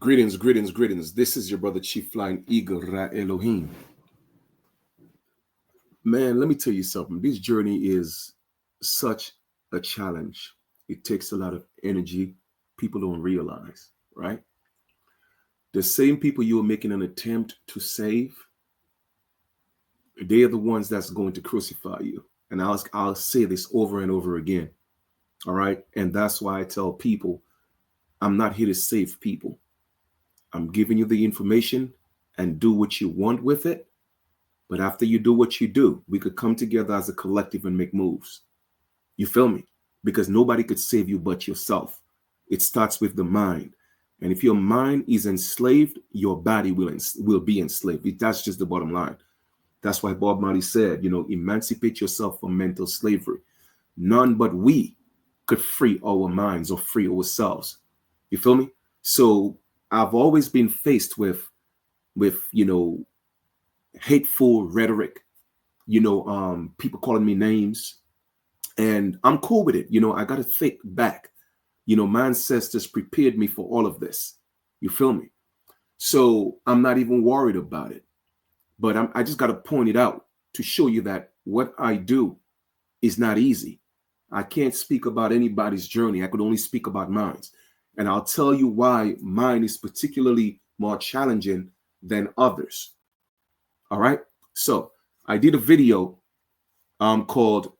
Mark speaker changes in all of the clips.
Speaker 1: Greetings, greetings, greetings. This is your brother Chief Flying Eagle Ra Elohim. Man, let me tell you something. This journey is such a challenge. It takes a lot of energy. People don't realize, right? The same people you are making an attempt to save, they are the ones that's going to crucify you. And I'll say this over and over again. All right. And that's why I tell people, I'm not here to save people. I'm giving you the information and do what you want with it. But after you do what you do, we could come together as a collective and make moves. You feel me? Because nobody could save you but yourself. It starts with the mind. And if your mind is enslaved, your body will be enslaved. That's just the bottom line. That's why Bob Marley said, emancipate yourself from mental slavery. None but we could free our minds or free ourselves. You feel me? So I've always been faced with hateful rhetoric, people calling me names, and I'm cool with it. I got to think back. My ancestors prepared me for all of this. You feel me? So I'm not even worried about it. But I just got to point it out to show you that what I do is not easy. I can't speak about anybody's journey. I could only speak about mine. And I'll tell you why mine is particularly more challenging than others. All right. So I did a video called,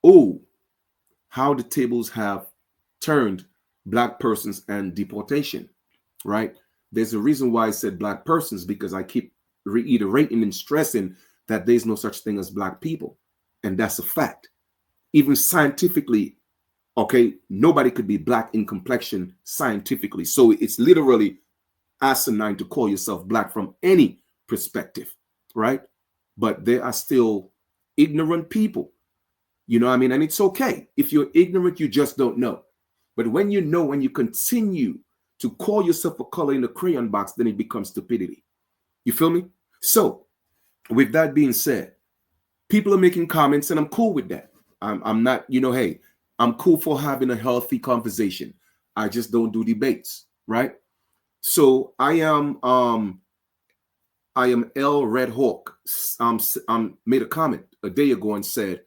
Speaker 1: "Oh, How the Tables Have Turned Black Persons and Deportation." Right. There's a reason why I said black persons, because I keep reiterating and stressing that there's no such thing as black people. And that's a fact. Even scientifically, okay, nobody could be black in complexion scientifically. So it's literally asinine to call yourself black from any perspective, right? But there are still ignorant people, and it's okay. If you're ignorant, you just don't know. But when you know, when you continue to call yourself a color in the crayon box, then it becomes stupidity. You feel me? So with that being said, people are making comments and I'm cool with that. I'm not, hey, I'm cool for having a healthy conversation. I just don't do debates, right? So I am L Red Hawk. Made a comment a day ago and said,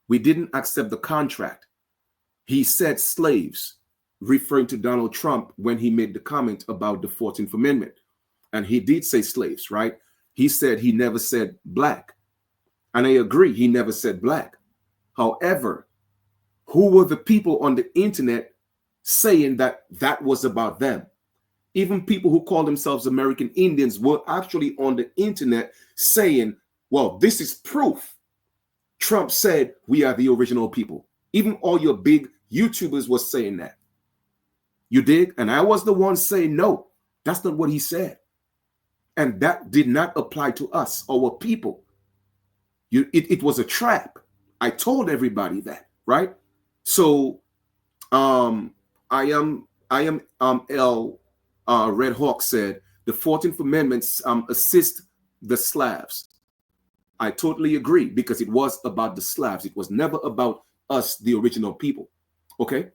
Speaker 1: we didn't accept the contract. He said slaves, referring to Donald Trump when he made the comment about the 14th Amendment. And he did say slaves, right? He said he never said black. And I agree, he never said black. However, who were the people on the internet saying that that was about them? Even people who call themselves American Indians were actually on the internet saying, well, this is proof. Trump said we are the original people. Even all your big YouTubers were saying that. You dig? And I was the one saying, no, that's not what he said. And that did not apply to us, our people. It was a trap. I told everybody that, right? So I am L Red Hawk said the 14th Amendment assist the Slavs. I totally agree, because it was about the Slavs. It was never about us, the original people. Okay?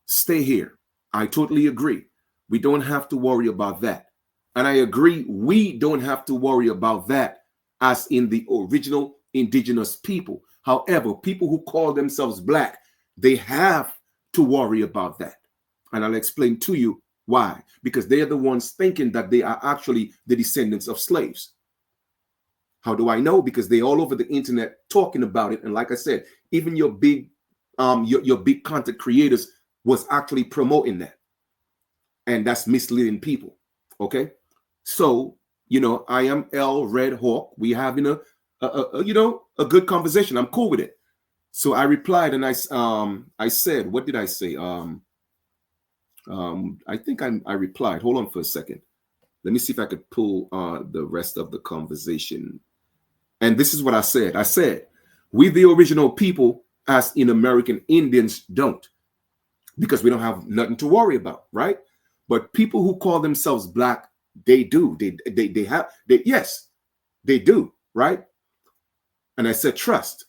Speaker 1: Stay here. I totally agree. We don't have to worry about that. And I agree, we don't have to worry about that as in the original indigenous people. However, people who call themselves black, they have to worry about that. And I'll explain to you why. Because they are the ones thinking that they are actually the descendants of slaves. How do I know? Because they're all over the internet talking about it. And like I said, even your big content creators was actually promoting that. And that's misleading people. Okay? So, I am L Red Hawk. We having a good conversation. I'm cool with it. So I replied and I said, what did I say? I think I replied. Hold on for a second. Let me see if I could pull the rest of the conversation. And this is what I said. I said, we the original people, as in American Indians, don't, because we don't have nothing to worry about, right? But people who call themselves black, they do. Yes, they do, right? And I said, trust.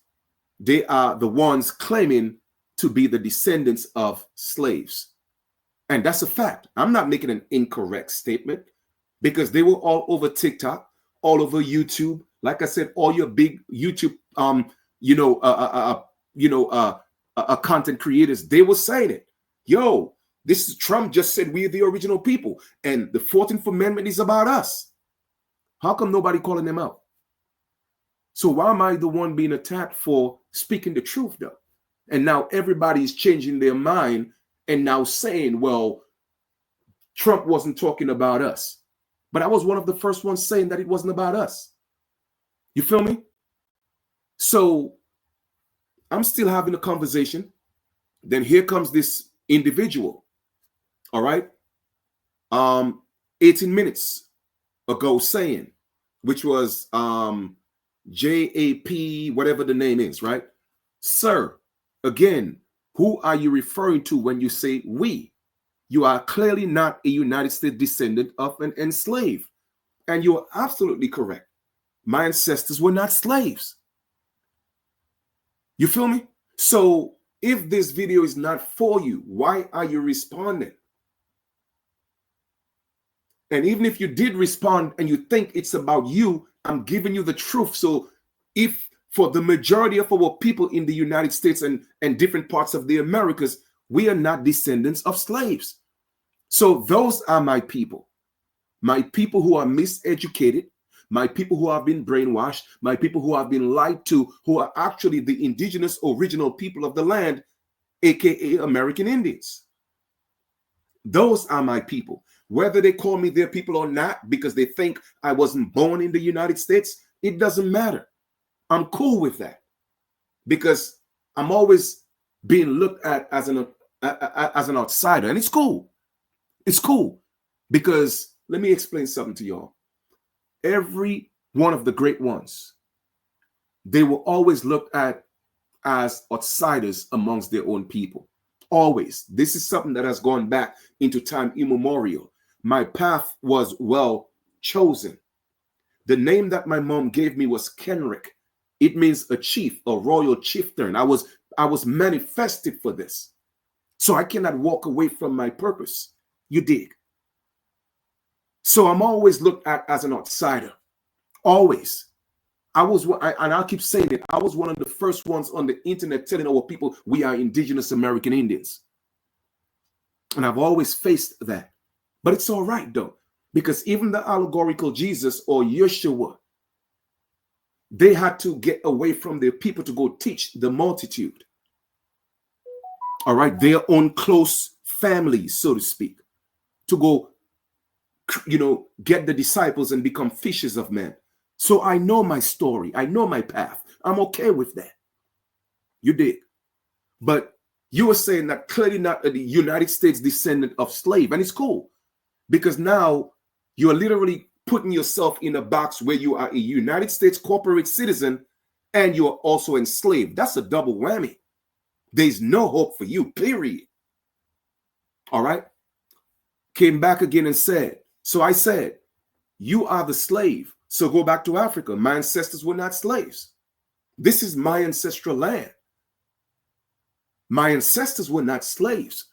Speaker 1: They are the ones claiming to be the descendants of slaves. And that's a fact. I'm not making an incorrect statement because they were all over TikTok, all over YouTube. Like I said, all your big YouTube, content creators, they were saying it. Yo, this is Trump just said we're the original people, and the 14th Amendment is about us. How come nobody calling them out? So why am I the one being attacked for speaking the truth, though? And now everybody's changing their mind and now saying, well, Trump wasn't talking about us. But I was one of the first ones saying that it wasn't about us. You feel me? So I'm still having a conversation. Then here comes this individual. All right. 18 minutes ago saying, which was JAP, whatever the name is, right? Sir, again, who are you referring to when you say we? You are clearly not a United States descendant of an enslaved. And you are absolutely correct. My ancestors were not slaves. You feel me? So if this video is not for you, why are you responding? And even if you did respond and you think it's about you, I'm giving you the truth. So if for the majority of our people in the United States and different parts of the Americas, we are not descendants of slaves. So those are my people who are miseducated, my people who have been brainwashed, my people who have been lied to, who are actually the indigenous original people of the land, aka American Indians. Those are my people. Whether they call me their people or not, because they think I wasn't born in the United States, it doesn't matter. I'm cool with that because I'm always being looked at as an outsider, and it's cool. It's cool because let me explain something to y'all. Every one of the great ones, they were always looked at as outsiders amongst their own people. Always. This is something that has gone back into time immemorial. My path was well chosen. The name that my mom gave me was Kenrick. It means a chief, a royal chieftain. I was manifested for this. So I cannot walk away from my purpose. You dig? So I'm always looked at as an outsider. Always. And I'll keep saying it. I was one of the first ones on the internet telling our people we are indigenous American Indians. And I've always faced that. But it's all right, though, because even the allegorical Jesus or Yeshua, they had to get away from their people to go teach the multitude. All right, their own close families, so to speak, to go, get the disciples and become fishers of men. So I know my story. I know my path. I'm okay with that. You did. But you were saying that clearly not a United States descendant of slave. And it's cool because now you're literally putting yourself in a box where you are a United States corporate citizen and you're also enslaved. That's a double whammy. There's no hope for you, period. All right. Came back again and said, so I said, you are the slave. So go back to Africa. My ancestors were not slaves. This is my ancestral land. My ancestors were not slaves.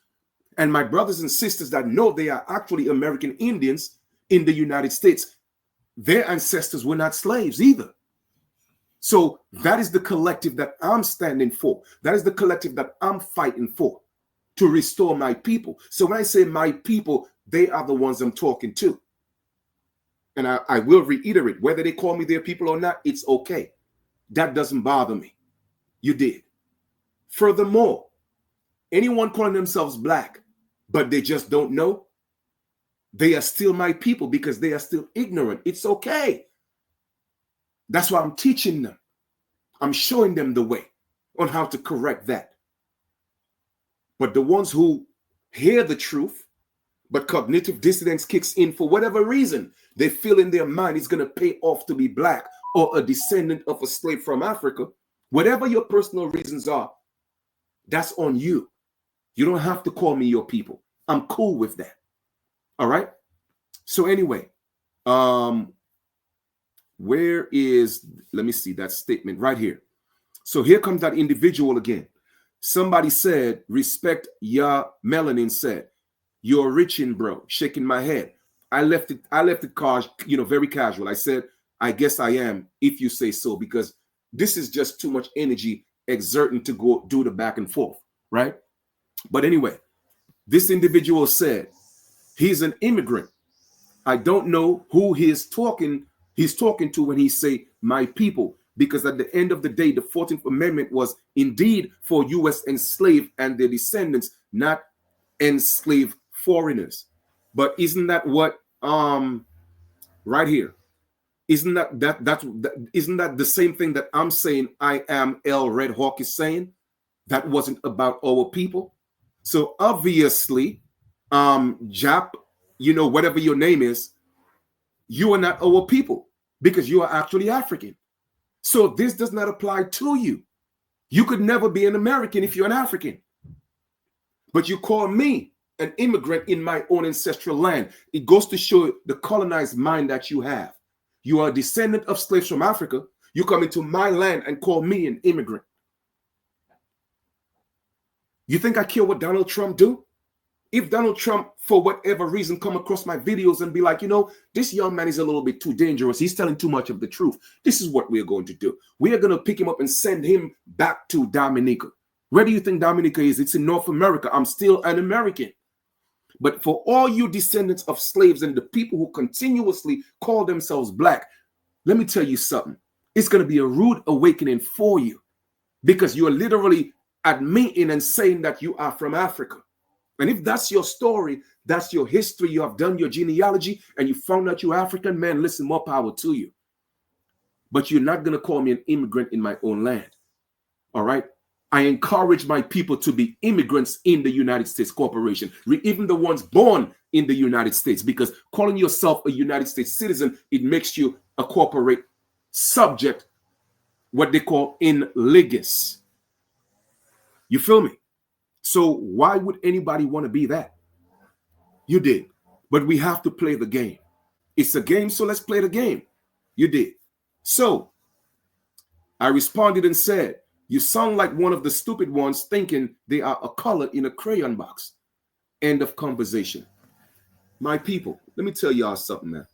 Speaker 1: And my brothers and sisters that know they are actually American Indians in the United States, their ancestors were not slaves either. So that is the collective that I'm standing for. That is the collective that I'm fighting for, to restore my people. So when I say my people, they are the ones I'm talking to. And I will reiterate, whether they call me their people or not, it's okay. That doesn't bother me. You did. Furthermore, anyone calling themselves black, but they just don't know, they are still my people because they are still ignorant. It's okay. That's why I'm teaching them. I'm showing them the way on how to correct that. But the ones who hear the truth, but cognitive dissonance kicks in for whatever reason, they feel in their mind it's going to pay off to be black or a descendant of a slave from Africa. Whatever your personal reasons are, that's on you. You don't have to call me your people. I'm cool with that. All right. So anyway, where is, let me see that statement right here. So here comes that individual again. Somebody said, respect ya melanin said, You're rich in, bro. Shaking my head. I left it very casual. I said, I guess I am, if you say so, because this is just too much energy exerting to go do the back and forth, right? But anyway, this individual said he's an immigrant. I don't know who he's talking to when he say my people, because at the end of the day, the 14th Amendment was indeed for U.S. enslaved and their descendants, not enslaved foreigners. But isn't that what right here? Isn't isn't that the same thing that I'm saying I am L Red Hawk is saying? That wasn't about our people. So obviously, Jap, whatever your name is, you are not our people because you are actually African. So this does not apply to you. You could never be an American if you're an African. But you call me an immigrant in my own ancestral land. It goes to show the colonized mind that you have. You are a descendant of slaves from Africa. You come into my land and call me an immigrant. You think I care what Donald Trump do? If Donald Trump, for whatever reason, come across my videos and be like, this young man is a little bit too dangerous. He's telling too much of the truth. This is what we're going to do. We are going to pick him up and send him back to Dominica. Where do you think Dominica is? It's in North America. I'm still an American. But for all you descendants of slaves and the people who continuously call themselves black, let me tell you something. It's going to be a rude awakening for you because you are literally admitting and saying that you are from Africa. And if that's your story, that's your history, you have done your genealogy and you found out you're African, man, listen, more power to you. But you're not going to call me an immigrant in my own land. All right? I encourage my people to be immigrants in the United States Corporation, even the ones born in the United States, because calling yourself a United States citizen, it makes you a corporate subject, what they call in legis. You feel me? So why would anybody want to be that? You did. But we have to play the game. It's a game, so let's play the game. You did. So I responded and said, you sound like one of the stupid ones thinking they are a color in a crayon box. End of conversation. My people, let me tell y'all something, man.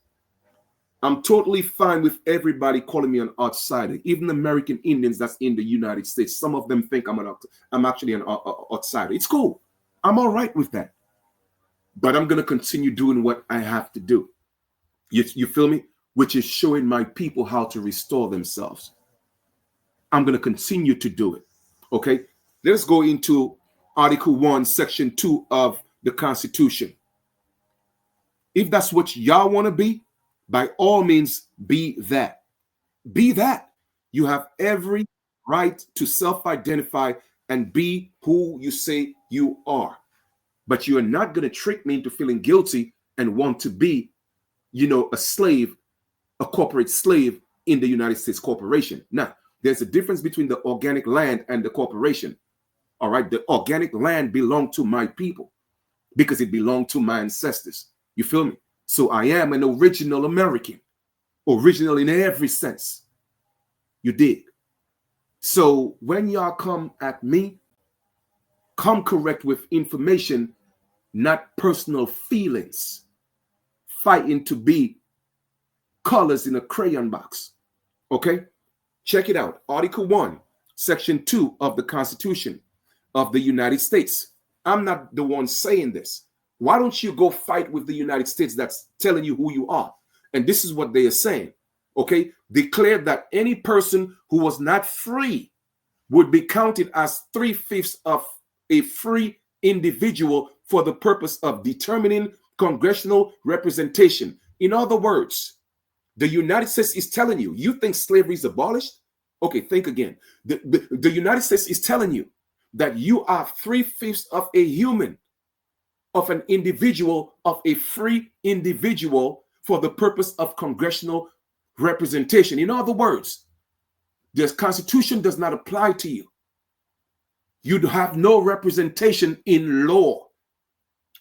Speaker 1: I'm totally fine with everybody calling me an outsider, even American Indians that's in the United States. Some of them think I'm actually an outsider. It's cool. I'm all right with that. But I'm going to continue doing what I have to do. You feel me? Which is showing my people how to restore themselves. I'm going to continue to do it. Okay? Let's go into Article 1, Section 2 of the Constitution. If that's what y'all want to be, by all means, be that. Be that. You have every right to self-identify and be who you say you are. But you are not going to trick me into feeling guilty and want to be, a slave, a corporate slave in the United States Corporation. Now, there's a difference between the organic land and the corporation. All right. The organic land belonged to my people because it belonged to my ancestors. You feel me? So I am an original American, original in every sense. You dig? So when y'all come at me, come correct with information, not personal feelings, fighting to be colors in a crayon box. Okay? Check it out. Article 1, Section 2 of the Constitution of the United States. I'm not the one saying this. Why don't you go fight with the United States that's telling you who you are? And this is what they are saying. Okay? Declared that any person who was not free would be counted as 3/5 of a free individual for the purpose of determining congressional representation. In other words, the United States is telling you, you think slavery is abolished? Okay, think again. The United States is telling you that you are 3/5 of a human, of an individual, of a free individual for the purpose of congressional representation. In other words, the Constitution does not apply to you. You have no representation in law.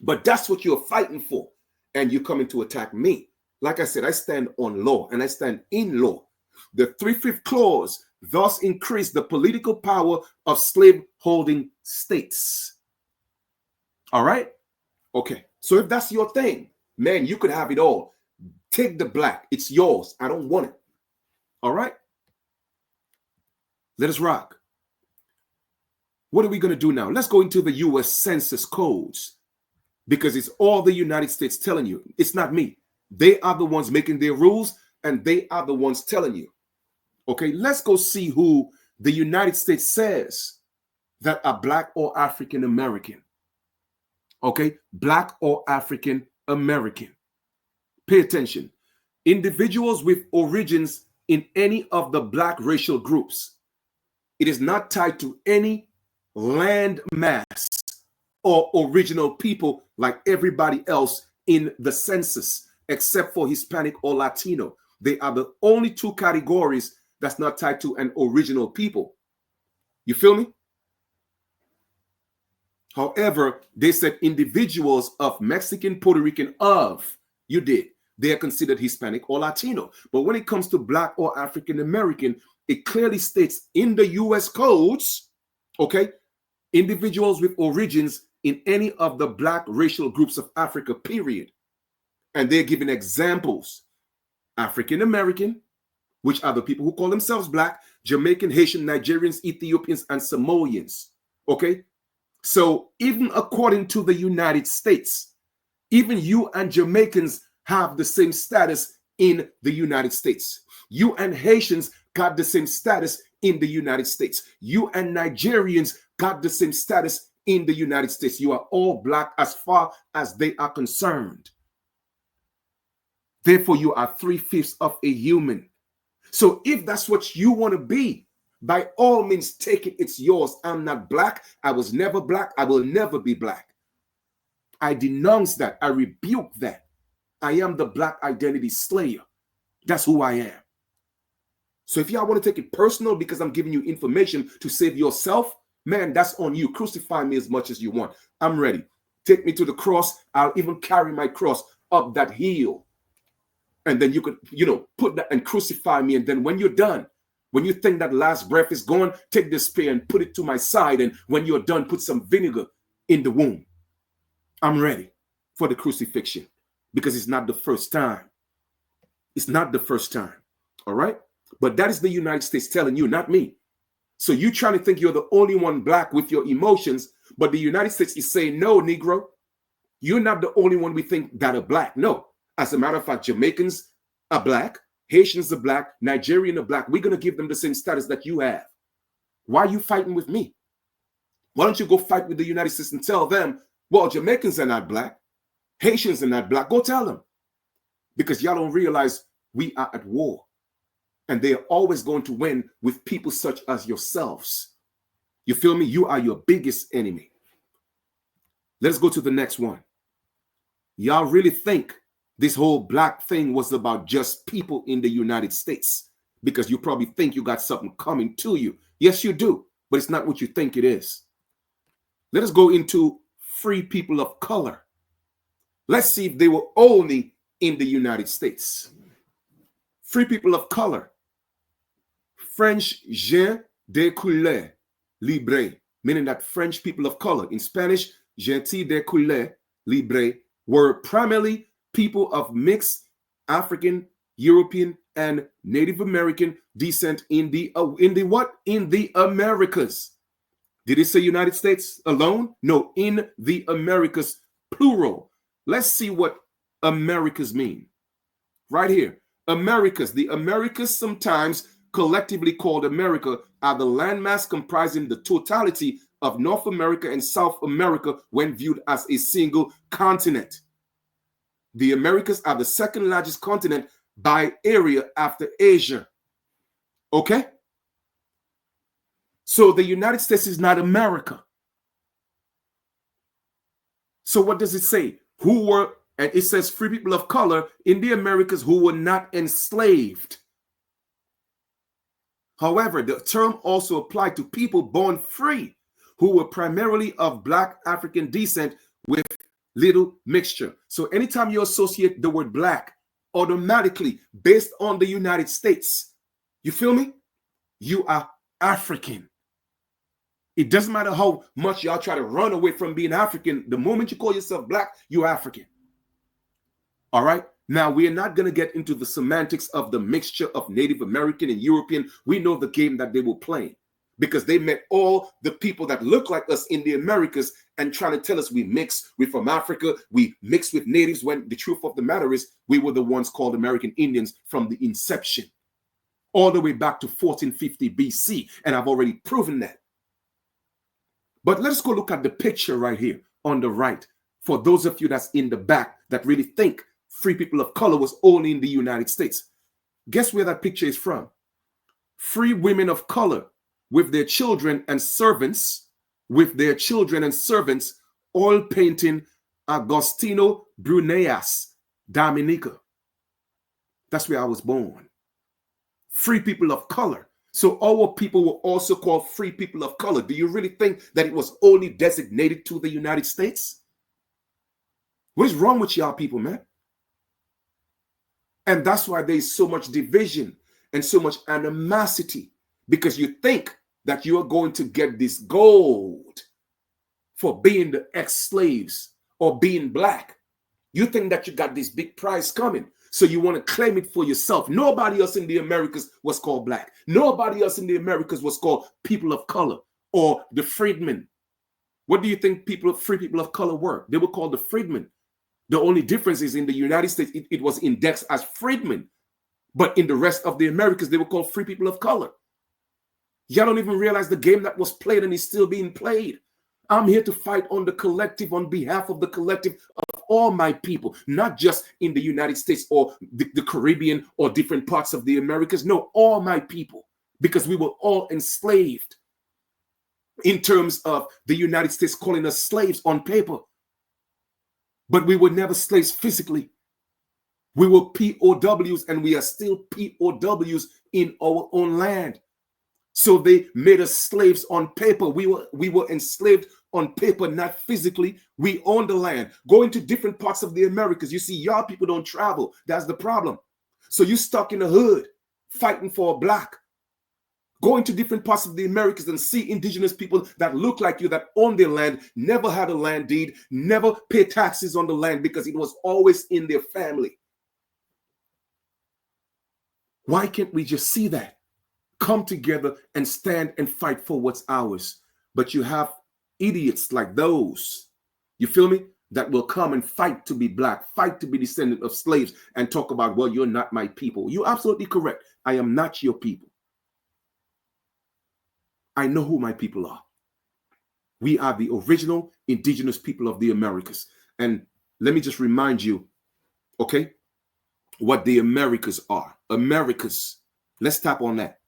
Speaker 1: But that's what you're fighting for. And you're coming to attack me. Like I said, I stand on law and I stand in law. The 3/5 clause thus increased the political power of slave-holding states. All right? Okay. So if that's your thing, man, you could have it all. Take the black. It's yours. I don't want it. All right? Let us rock. What are we going to do now? Let's go into the U.S. Census codes, because it's all the United States telling you. It's not me. They are the ones making their rules, and they are the ones telling you. Okay, let's go see who the United States says that are Black or African American. Okay, Black or African American. Pay attention. Individuals with origins in any of the Black racial groups. It is not tied to any land mass or original people like everybody else in the census, except for Hispanic or Latino. They are the only two categories that's not tied to an original people. You feel me? However, they said individuals of Mexican, Puerto Rican, you did. They are considered Hispanic or Latino. But when it comes to Black or African American, it clearly states in the U.S. codes, okay, individuals with origins in any of the Black racial groups of Africa, period. And they're giving examples. African American, which are the people who call themselves Black, Jamaican, Haitian, Nigerians, Ethiopians, and Samoans. Okay? So even according to the United States, even you and Jamaicans have the same status in the United States. You and Haitians got the same status in the United States. You and Nigerians got the same status in the United States. You are all Black as far as they are concerned. Therefore, you are 3/5 of a human. So if that's what you want to be, by all means, take it. It's yours. I'm not Black. I was never Black. I will never be Black. I denounce that. I rebuke that. I am the Black identity slayer. That's who I am. So if y'all want to take it personal because I'm giving you information to save yourself, man, that's on you. Crucify me as much as you want. I'm ready. Take me to the cross. I'll even carry my cross up that hill. And then you could, put that and crucify me. And then when you're done, when you think that last breath is gone, take this spear and put it to my side. And when you're done, put some vinegar in the wound. I'm ready for the crucifixion because it's not the first time. It's not the first time. All right. But that is the United States telling you, not me. So you trying to think you're the only one Black with your emotions, but the United States is saying, no, Negro, you're not the only one we think that are Black. No. As a matter of fact, Jamaicans are Black, Haitians are Black, Nigerian are Black. We're going to give them the same status that you have. Why are you fighting with me? Why don't you go fight with the United States and tell them, well, Jamaicans are not Black, Haitians are not Black. Go tell them. Because y'all don't realize we are at war. And they are always going to win with people such as yourselves. You feel me? You are your biggest enemy. Let's go to the next one. Y'all really think this whole Black thing was about just people in the United States? Because you probably think you got something coming to you. Yes, you do. But it's not what you think it is. Let us go into free people of color. Let's see if they were only in the United States. Free people of color. French gens de couleur libre, meaning that French people of color. In Spanish, gentils de couleur libre were primarily people of mixed African, European, and Native American descent in the what? In the Americas. Did it say United States alone? No, in the Americas, plural. Let's see what Americas mean. Right here. Americas. The Americas, sometimes collectively called America, are the landmass comprising the totality of North America and South America when viewed as a single continent. The Americas are the second largest continent by area after Asia. Okay? So the United States is not America. So what does it say? Who were, and it says free people of color in the Americas who were not enslaved. However, the term also applied to people born free who were primarily of Black African descent with little mixture. So anytime you associate the word Black, automatically based on the United States, you feel me? You are African. It doesn't matter how much y'all try to run away from being African. The moment you call yourself black, you're African. All right? Now, we are not going to get into the semantics of the mixture of Native American and European. We know the game that they were playing because they met all the people that look like us in the Americas and trying to tell us we mix, we're from Africa, we mix with natives, when the truth of the matter is we were the ones called American Indians from the inception, all the way back to 1450 BC. And I've already proven that. But let's go look at the picture right here on the right. For those of you that's in the back that really think free people of color was only in the United States. Guess where that picture is from? Free women of color with their children and servants, oil painting Agostino Bruneas, Dominica. That's where I was born. Free people of color. So our people were also called free people of color. Do you really think that it was only designated to the United States? What is wrong with y'all people, man? And that's why there's so much division and so much animosity, because you think that you are going to get this gold for being the ex-slaves or being black. You think that you got this big prize coming, so you want to claim it for yourself. Nobody else in the Americas was called black. Nobody else in the Americas was called people of color or the freedmen. What do you think free people of color were? They were called the freedmen. The only difference is in the United States, it was indexed as freedmen. But in the rest of the Americas, they were called free people of color. Y'all don't even realize the game that was played and is still being played. I'm here to fight on the collective, on behalf of the collective of all my people, not just in the United States or the Caribbean or different parts of the Americas. No, all my people, because we were all enslaved in terms of the United States calling us slaves on paper. But we were never slaves physically. We were POWs, and we are still POWs in our own land. So they made us slaves on paper. We were enslaved on paper, not physically. We own the land. Going to different parts of the Americas. You see, y'all people don't travel. That's the problem. So you stuck in the hood, fighting for a black. Going to different parts of the Americas and see indigenous people that look like you, that own their land, never had a land deed, never pay taxes on the land because it was always in their family. Why can't we just see that? Come together and stand and fight for what's ours. But you have idiots like those, you feel me, that will come and fight to be black, fight to be descendant of slaves, and talk about, well, you're not my people. You're absolutely correct. I am not your people. I know who my people are. We are the original indigenous people of the Americas. And let me just remind you, okay, what the Americas are. Americas. Let's tap on that.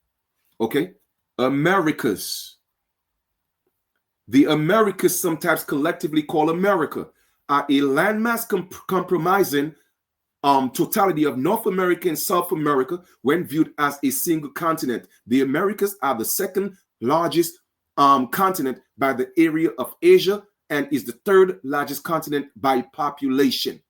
Speaker 1: Okay? Americas. The Americas, sometimes collectively called America, are a landmass comprising totality of North America and South America when viewed as a single continent. The Americas are the second largest continent by the area of Asia and is the third largest continent by population.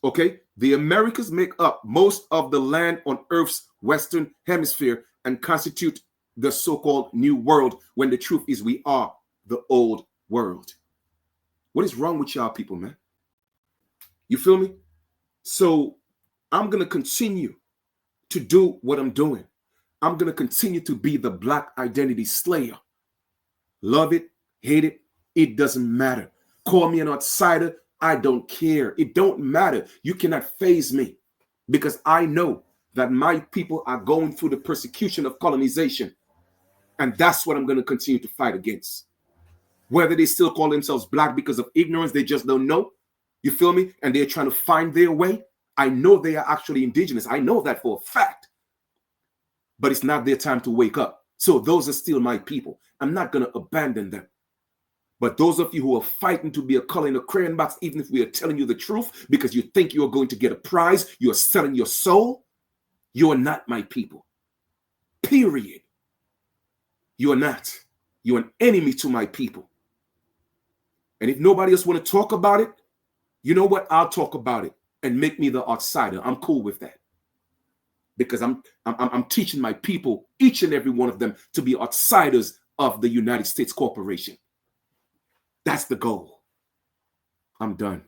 Speaker 1: Okay, the Americas make up most of the land on Earth's western hemisphere and constitute the so-called New World, when the truth is we are the old world. What is wrong with y'all people, man? You feel me? So I'm going to continue to do what I'm doing. I'm going to continue to be the black identity slayer. Love it, hate it, it doesn't matter. Call me an outsider, I don't care. It don't matter. You cannot faze me, because I know that my people are going through the persecution of colonization. And that's what I'm going to continue to fight against. Whether they still call themselves black because of ignorance, they just don't know. You feel me? And they're trying to find their way. I know they are actually indigenous. I know that for a fact. But it's not their time to wake up. So those are still my people. I'm not going to abandon them. But those of you who are fighting to be a color in a crayon box, even if we are telling you the truth, because you think you are going to get a prize, you are selling your soul, you are not my people. Period. You are not. You're an enemy to my people. And if nobody else want to talk about it, you know what? I'll talk about it and make me the outsider. I'm cool with that. Because I'm teaching my people, each and every one of them, to be outsiders of the United States corporation. That's the goal. I'm done.